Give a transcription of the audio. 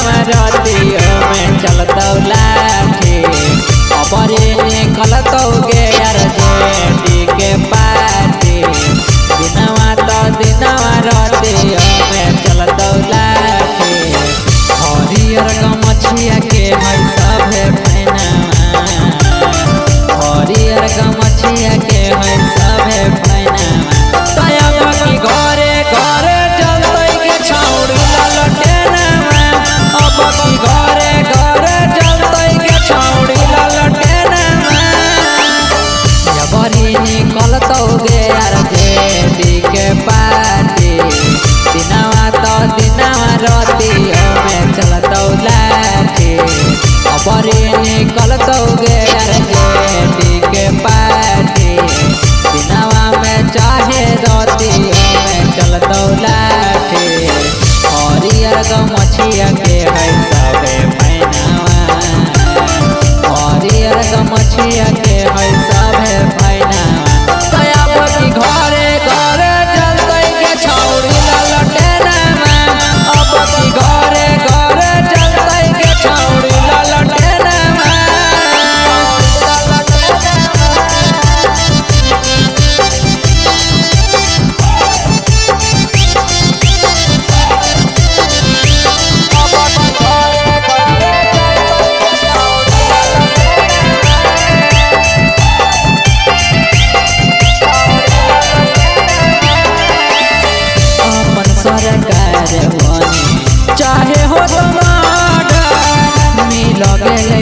रतियों में चलतौ लाठी अबरे निकलतौ गे यार जेडी के पार्टी दिनवा तो दिनवा रतियों में चलतौ लाठी हरियर गमछिया के है सभे फैनावा हरियर गमछिया के है सभे फैनावा तया की घरे घरे चलतै के छौड़ी ललटेनावा अब की घरे घरे चलतै के छौड़ी ललटेनावा जबरी निकलतौ गे यार जेडी के पार्टी दिनवा तो दिनवा रतियों में चलतौ लाठी अबरी निकलतौ गे यार जेडी के पार्टी दिनवा में चाहे रतियों में चलतौ लाठी हरियर गमछिया के है सबे फैनावा हरियर गमछिया के है सबे फैनावा तया बकी घरे घरे चलतै के छौड़ी ललटेनावा अब की घरे घरे चलतै के छौड़ी ललटेनावा सरकार बनी चाहे हो तुम्हारा मिल गए